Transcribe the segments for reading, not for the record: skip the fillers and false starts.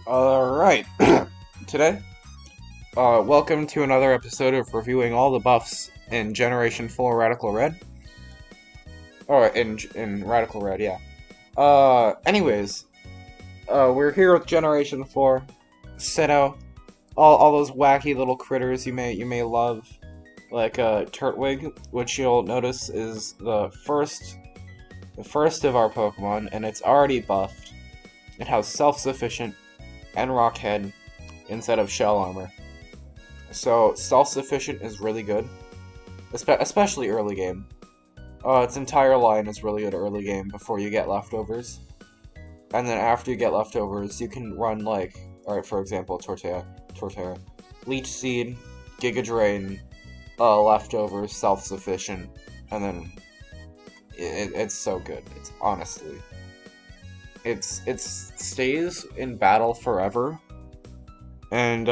Alright, today, welcome to another episode of reviewing all the buffs in Generation 4 Radical Red. Or, in Radical Red, yeah. Anyways, we're here with Generation 4, Sinnoh, all those wacky little critters you may love, like, Turtwig, which you'll notice is the first of our Pokemon, and it's already buffed. It has self-sufficient and rock head instead of shell armor. So self-sufficient is really good, especially early game. Its entire line is really good early game before you get leftovers. And then after you get leftovers, you can run like, alright, for example, Torterra, Leech Seed, Giga Drain, leftovers, self-sufficient, and then it's so good. It's honestly. It stays in battle forever, and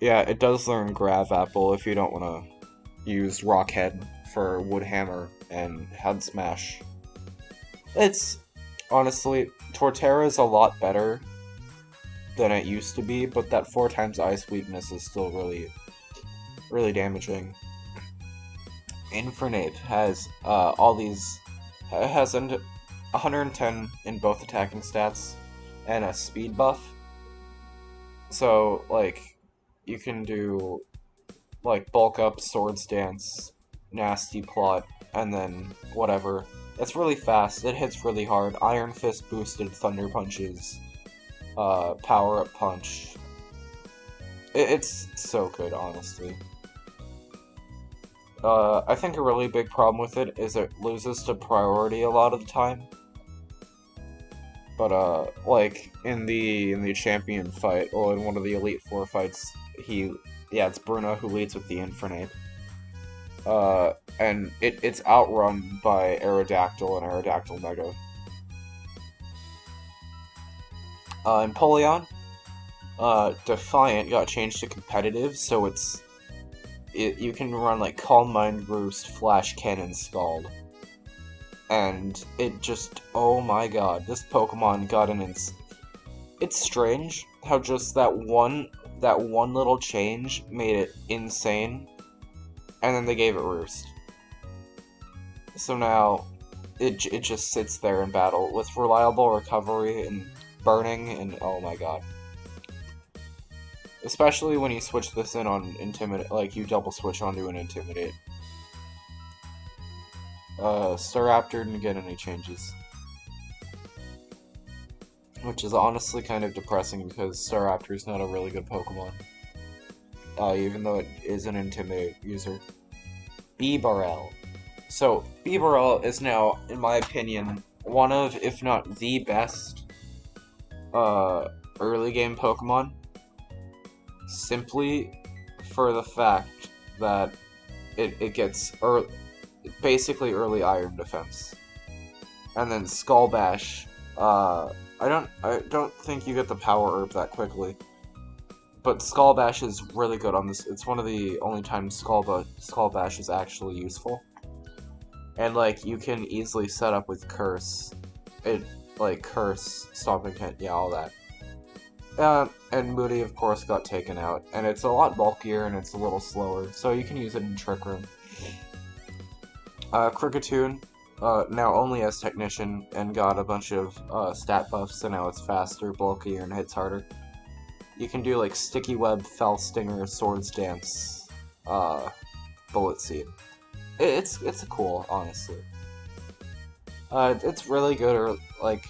yeah, it does learn Grav Apple if you don't want to use Rock Head for Wood Hammer and Head Smash. It's honestly, Torterra is a lot better than it used to be, but that 4 times ice weakness is still really damaging. Infernape has it has 110 in both attacking stats and a speed buff. So, like, you can do, like, bulk up, Swords Dance, Nasty Plot, and then whatever. It's really fast, it hits really hard. Iron Fist boosted Thunder Punches, Power Up Punch. It's so good, honestly. I think a really big problem with it is it loses to priority a lot of the time. But, like, in the champion fight, or in one of the Elite Four fights, it's Bruno who leads with the Infernape. And it's outrun by Aerodactyl and Aerodactyl Mega. In Polion, Defiant got changed to competitive, so you can run, like, Calm Mind Roost, Flash Cannon, Scald. And it just, oh my god, this Pokemon got it's strange how just that one little change made it insane, and then they gave it Roost. So now, it just sits there in battle with reliable recovery and burning, and oh my god. Especially when you switch this in on Intimidate, like you double switch onto an Intimidate. Staraptor didn't get any changes. Which is honestly kind of depressing because Staraptor is not a really good Pokemon. Even though it is an Intimidate user. Bibarel. So, Bibarel is now, in my opinion, one of, if not the best, early game Pokemon. Simply for the fact that it gets basically early Iron Defense. And then Skull Bash, I don't think you get the Power Herb that quickly. But Skull Bash is really good on this. It's one of the only times Skull Bash is actually useful. And, like, you can easily set up with Curse. Curse, Stomping Tent, yeah, all that. And Moody, of course, got taken out. And it's a lot bulkier and it's a little slower, so you can use it in Trick Room. Kricketune, now only as Technician, and got a bunch of stat buffs, so now it's faster, bulkier, and hits harder. You can do, like, Sticky Web, Fell Stinger, Swords Dance, Bullet Seed. It's cool, honestly. It's really good, or, like,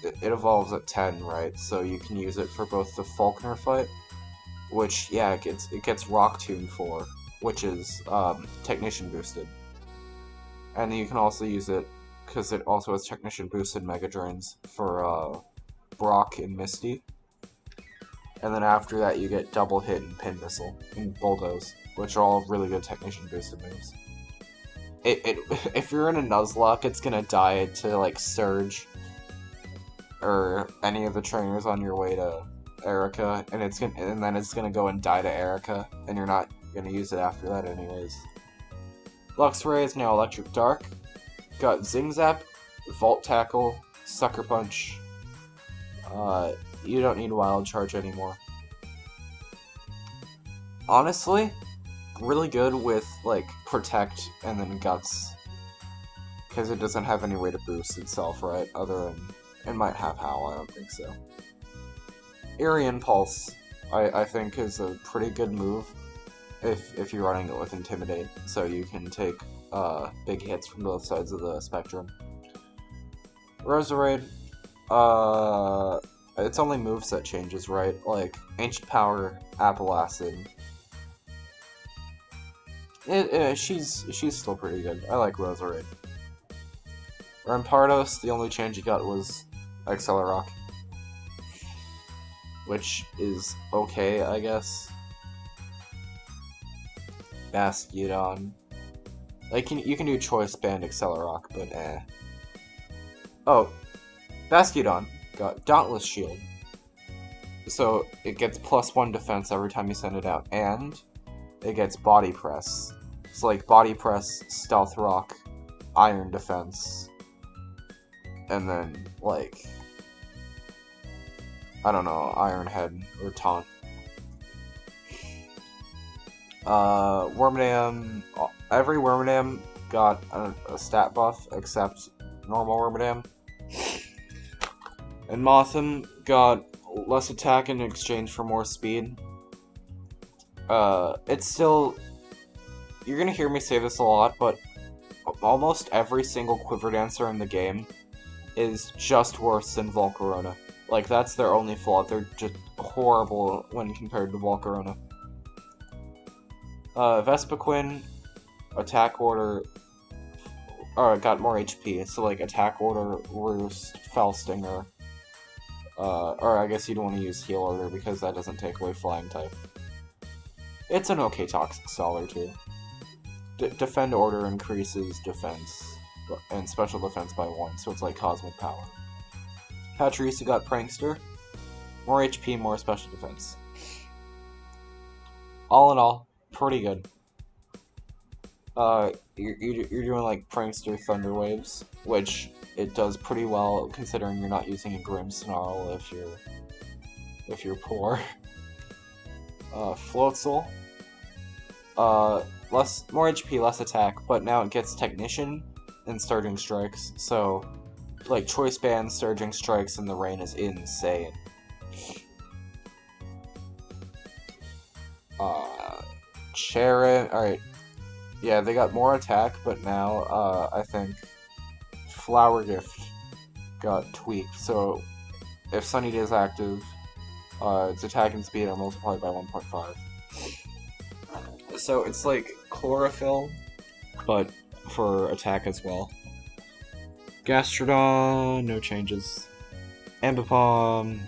it evolves at 10, right? So you can use it for both the Faulkner fight, which, yeah, it gets Rock Tomb for, which is, Technician boosted. And then you can also use it, because it also has Technician boosted Mega Drains for, Brock and Misty. And then after that you get Double Hit and Pin Missile and Bulldoze, which are all really good Technician boosted moves. If you're in a Nuzlocke, it's gonna die to, like, Surge, or any of the trainers on your way to Erica, and then it's gonna go and die to Erica, and you're not gonna use it after that anyways. Luxray is now Electric Dark. Got Zing Zap, Volt Tackle, Sucker Punch, you don't need Wild Charge anymore. Honestly, really good with, like, Protect and then Guts. Because it doesn't have any way to boost itself, right? Other than... It might have Howl, I don't think so. Eerie Impulse, I think, is a pretty good move if you're running it with Intimidate, so you can take big hits from both sides of the spectrum. Roserade, its only moveset changes, right? Like, Ancient Power, Apple Acid. She's still pretty good. I like Roserade. Rampardos, the only change you got was Accelerock, which is okay, I guess. Bastiodon. Like, you can do Choice Band Accelerock, but eh. Oh, Bastiodon got Dauntless Shield. So, it gets +1 defense every time you send it out, and it gets Body Press. So, like, Body Press, Stealth Rock, Iron Defense, and then, like, I don't know, Iron Head or Taunt. Wormadam, every Wormadam got a stat buff except normal Wormadam. And Mothim got less attack in exchange for more speed. It's still... You're gonna hear me say this a lot, but almost every single Quiver Dancer in the game is just worse than Volcarona. Like, that's their only flaw. They're just horrible when compared to Volcarona. Vespiquen, Attack Order, got more HP, so like Attack Order, Roost, Fell Stinger, or I guess you'd want to use Heal Order because that doesn't take away Flying type. It's an okay Toxic Scholar too. Defend Order increases defense and special defense by 1, so it's like Cosmic Power. Pachirisu got Prankster, more HP, more special defense. All in all, pretty good. You're doing like Prankster Thunder Waves, which it does pretty well considering you're not using a Grimmsnarl if you're poor. Floatzel, more HP, less attack, but now it gets Technician and Surging Strikes, so like Choice Band, Surging Strikes in the rain is insane. Charon, alright. Yeah, they got more attack, but now, I think Flower Gift got tweaked, so if Sunny Day is active, its attack and speed are multiplied by 1.5. So it's like Chlorophyll, but for attack as well. Gastrodon, no changes. Ambipom,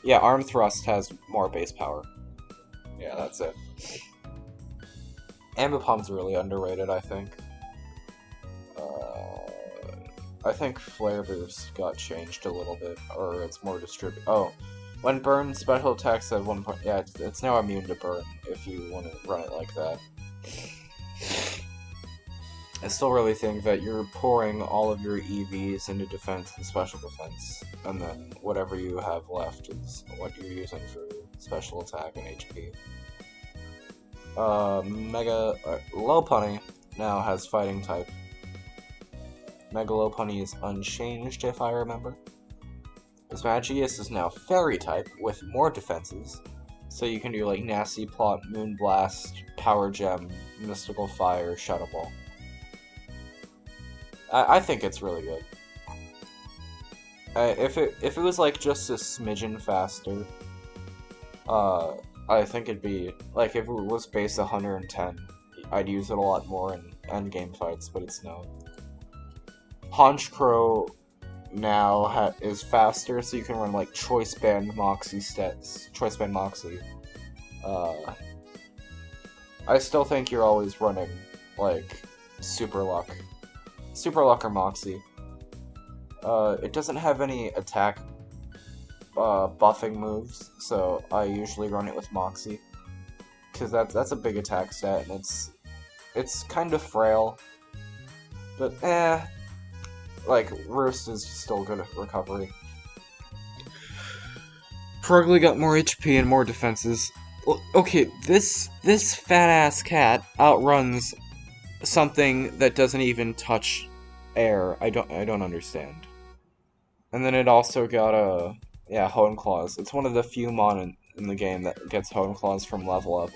yeah, Arm Thrust has more base power. Yeah, that's it. Ambipom's really underrated, I think. I think Flare Boost got changed a little bit, or it's more distributed. Oh, when burned, special attacks have 1 point. Yeah, it's now immune to burn if you want to run it like that. I still really think that you're pouring all of your EVs into defense and special defense, and then whatever you have left is what you're using for special attack and HP. Lopunny now has Fighting type. Mega Lopunny is unchanged, if I remember. Magius is now Fairy type with more defenses, so you can do like Nasty Plot, Moonblast, Power Gem, Mystical Fire, Shadow Ball. I think it's really good. If it was like just a smidgen faster, I think it'd be like if it was base 110, I'd use it a lot more in endgame fights, but it's not. Honchkrow now is faster, so you can run like Choice Band Moxie stats. Choice Band Moxie. I still think you're always running like Super Luck or Moxie. It doesn't have any attack buffing moves, so I usually run it with Moxie, because that's a big attack stat, and it's kind of frail, but like Roost is still good at recovery. Frogly got more HP and more defenses. Okay, this fat-ass cat outruns something that doesn't even touch air. I don't understand. And then it also got yeah, Hone Claws. It's one of the few mon in the game that gets Hone Claws from level up.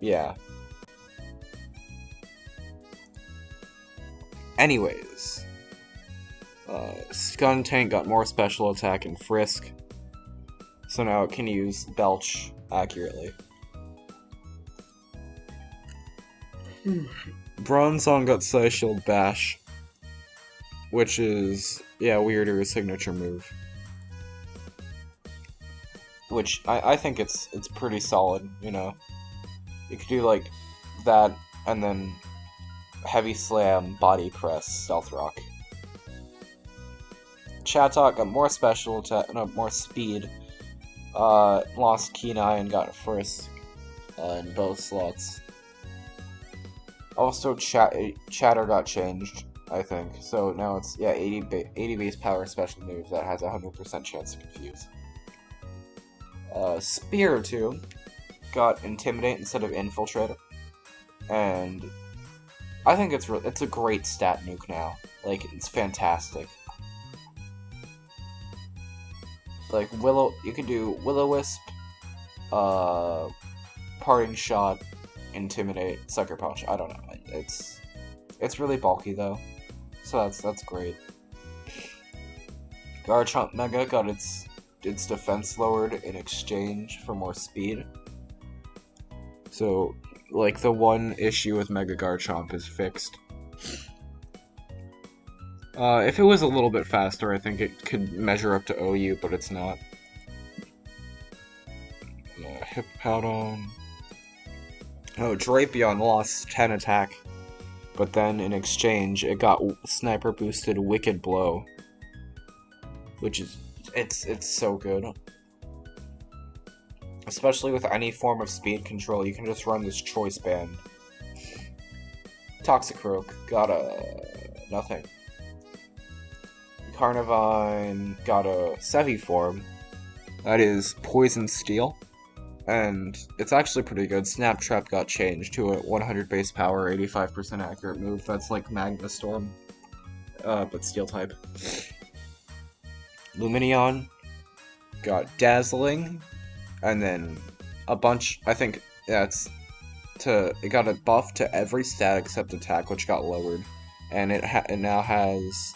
Yeah. Anyways. Skuntank got more special attack and Frisk. So now it can use Belch accurately. Bronzong got Psyshield Bash. Which is, yeah, weirder signature move. Which, I think it's pretty solid, you know. You could do, like, that, and then Heavy Slam, Body Press, Stealth Rock. Chatot got more special attack, no, more speed. Lost Kenai and got Frisk in both slots. Also, Chatter got changed, I think. So now it's, yeah, 80 base power special move that has a 100% chance to confuse. Spiritomb got Intimidate instead of Infiltrate. And I think it's a great stat nuke now. Like, it's fantastic. Like, you can do Will-O-Wisp, Parting Shot, Intimidate, Sucker Punch. I don't know. It's really bulky though, so that's great. Garchomp Mega got its defense lowered in exchange for more speed. So, like, the one issue with Mega Garchomp is fixed. If it was a little bit faster, I think it could measure up to OU, but it's not. Hippowdon. Oh, Drapion lost 10 attack, but then in exchange, it got sniper boosted Wicked Blow, which is it's so good. Especially with any form of speed control, you can just run this choice band. Toxicroak got nothing. Carnivine got a Sevi form. That is Poison Steel. And it's actually pretty good. Snap Trap got changed to a 100 base power, 85% accurate move. That's like Magma Storm, but Steel type. Lumineon got Dazzling, and then a bunch. I think that's it got a buff to every stat except attack, which got lowered, and it now has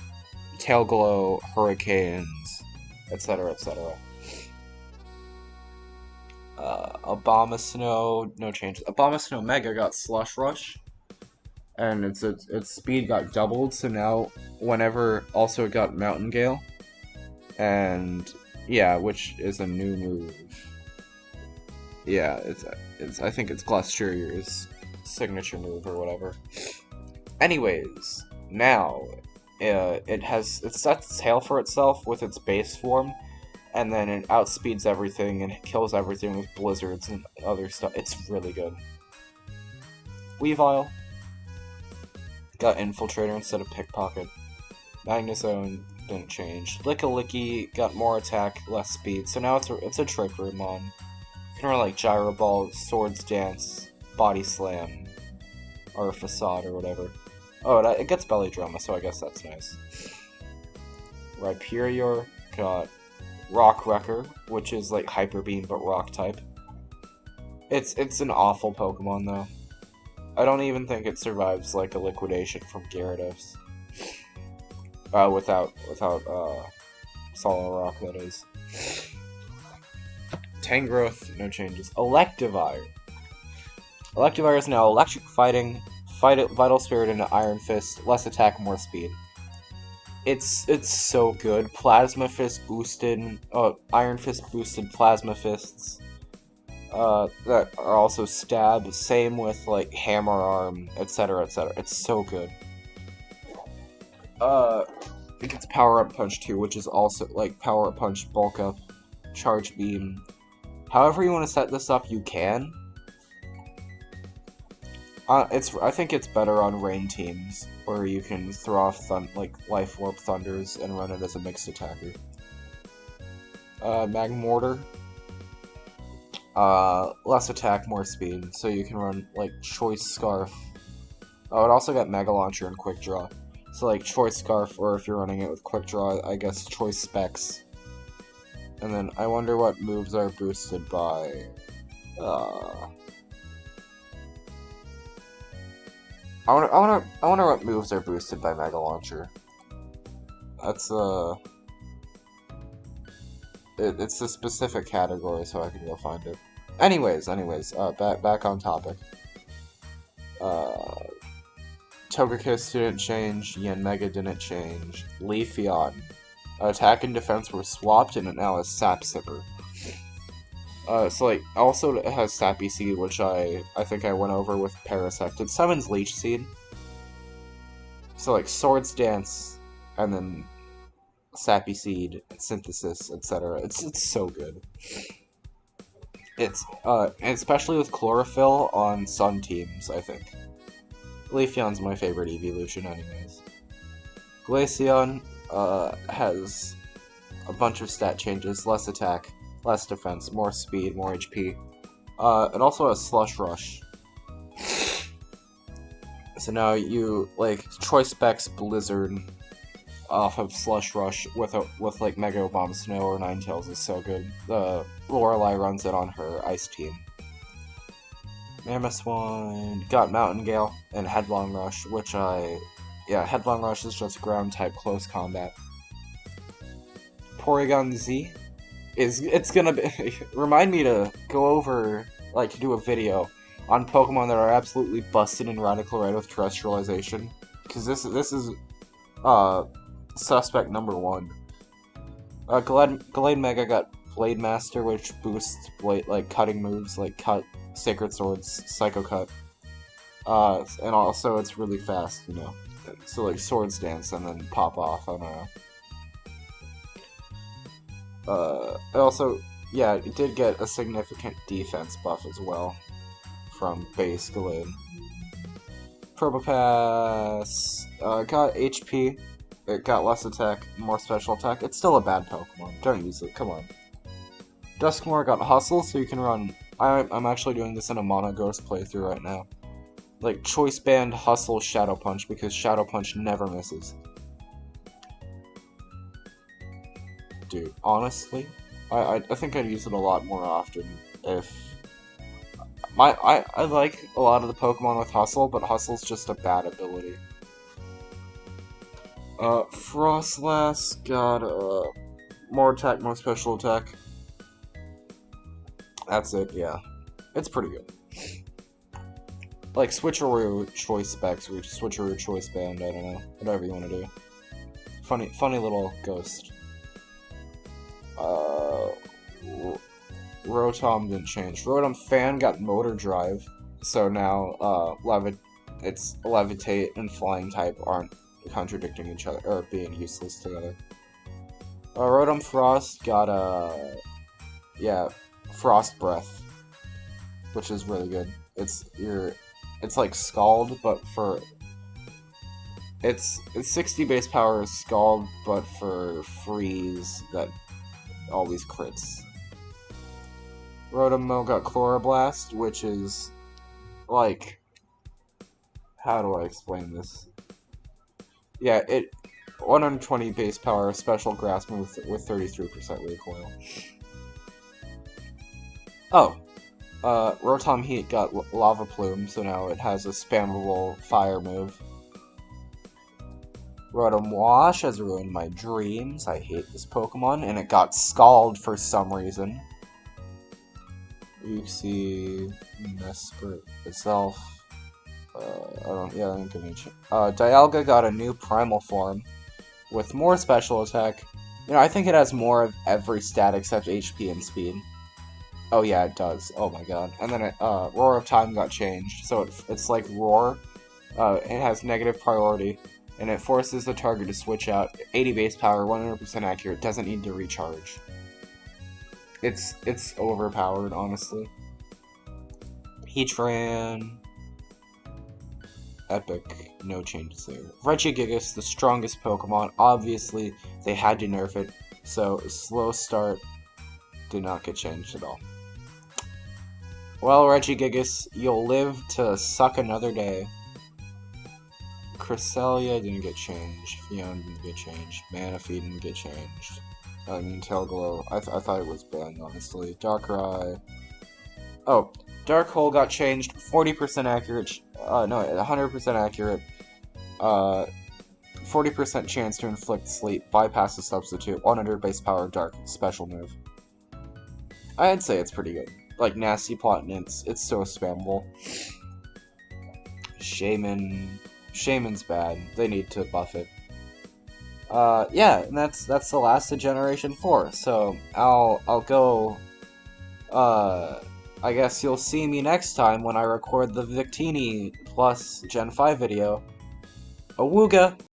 Tail Glow, Hurricanes, etc., etc. Abomasnow, no changes. Abomasnow Mega got Slush Rush, and its speed got doubled, so now whenever also it got Mountain Gale, and yeah, which is a new move. Yeah, it's I think it's Glasturior's signature move or whatever. Anyways, now it sets sail for itself with its base form. And then it outspeeds everything and kills everything with blizzards and other stuff. It's really good. Weavile got Infiltrator instead of Pickpocket. Magnezone didn't change. Lickilicky got more attack, less speed. So now it's a Trick Room on. You can run like Gyro Ball, Swords Dance, Body Slam, or Facade or whatever. Oh, it gets Belly Drama, so I guess that's nice. Rhyperior got Rock Wrecker, which is like Hyper Beam but Rock type. It's an awful Pokemon though. I don't even think it survives like a liquidation from Gyarados. Without Solid Rock, that is. Tangrowth, no changes. Electivire. Electivire is now Electric Fighting, Vital Spirit into Iron Fist, less attack, more speed. It's so good. Plasma Fist boosted, Iron Fist boosted Plasma Fists. That are also stab. Same with like Hammer Arm, etc., etc. It's so good. It gets Power Up Punch too, which is also like Power Up Punch, Bulk Up, Charge Beam. However you want to set this up, you can. I think it's better on rain teams, where you can throw off like Life Orb Thunders and run it as a mixed attacker. Magmortar. Less attack, more speed, so you can run, like, Choice Scarf. Oh, it also got Mega Launcher and Quick Draw. So, like, Choice Scarf, or if you're running it with Quick Draw, I guess Choice Specs. And then, I wonder what moves are boosted by, I wonder what moves are boosted by Mega Launcher. That's, it's a specific category, so I can go find it. Anyways, back on topic. Togekiss didn't change, Yanmega didn't change, Leafeon. Attack and defense were swapped, and it now has Sap Sipper. So, like, also it has Sappy Seed, which I think I went over with Parasect. It summons Leech Seed. So, like, Swords Dance, and then Sappy Seed, Synthesis, etc. It's so good. It's, and especially with Chlorophyll on Sun teams, I think. Leafeon's my favorite evolution anyways. Glaceon, has a bunch of stat changes, less attack, less defense, more speed, more HP. It also has Slush Rush. So now you, like, Choice Specs Blizzard off of Slush Rush with like Mega Bomb Snow or Ninetales is so good. Lorelei runs it on her Ice team. Mamoswine got Mountain Gale and Headlong Rush, which Headlong Rush is just ground type close combat. Porygon Z it's gonna be remind me to go over, like, to do a video on Pokemon that are absolutely busted in Radical Red with Terrestrialization, because this is suspect number 1. Glade Mega got Blade Master, which boosts cutting moves, like Cut, Sacred Swords, Psycho Cut. And also it's really fast, you know. So, like, Swords Dance and then pop off, I don't know. Also, yeah, it did get a significant defense buff as well from base Glade. Probopass got HP. It got less attack, more special attack. It's still a bad Pokemon. Don't use it, come on. Duskmoor got Hustle, so you can run... I'm actually doing this in a Mono Ghost playthrough right now. Like, Choice Band, Hustle, Shadow Punch, because Shadow Punch never misses. Dude, honestly, I think I'd use it a lot more often if... I like a lot of the Pokemon with Hustle, but Hustle's just a bad ability. Frostlass got, more attack, more special attack. That's it, yeah. It's pretty good. Like, Switcheroo Choice Specs, or Switcheroo Choice Band, I don't know. Whatever you want to do. Funny little ghost. Rotom didn't change. Rotom Fan got Motor Drive, so now, it's Levitate and Flying type aren't contradicting each other, or being useless together. Rotom Frost got, Frost Breath, which is really good. It's like Scald, but for... It's 60 base power is Scald, but for Freeze that always crits. Rotom got Chloroblast, which is, like... How do I explain this? Yeah, 120 base power, special grass move with 33% recoil. Oh, Rotom Heat got Lava Plume, so now it has a spammable fire move. Rotom Wash has ruined my dreams. I hate this Pokemon, and it got Scald for some reason. You see Mesprit itself. I think it means Dialga got a new primal form with more special attack. You know, I think it has more of every stat except HP and speed. Oh yeah, it does. Oh my god. And then Roar of Time got changed, so it's like Roar. It has negative priority, and it forces the target to switch out. 80 base power, 100% accurate, doesn't need to recharge. It's overpowered, honestly. Heatran... Epic, no changes there. Regigigas, the strongest Pokemon. Obviously, they had to nerf it, so slow start. did not get changed at all. Well, Regigigas, you'll live to suck another day. Cresselia didn't get changed. Fiona didn't get changed. Manaphy didn't get changed. I mean, Tailglow, I thought it was banned, honestly. Darkrai. Oh, Dark Hole got changed. 40% accurate. No, 100% accurate. 40% chance to inflict sleep. Bypass the substitute. 100 base power Dark special move. I'd say it's pretty good. Like Nasty Plot, and it's so spammable. Shaman's bad. They need to buff it. Yeah, and that's the last of Generation 4. So I'll go. I guess you'll see me next time when I record the Victini plus Gen 5 video. Awooga!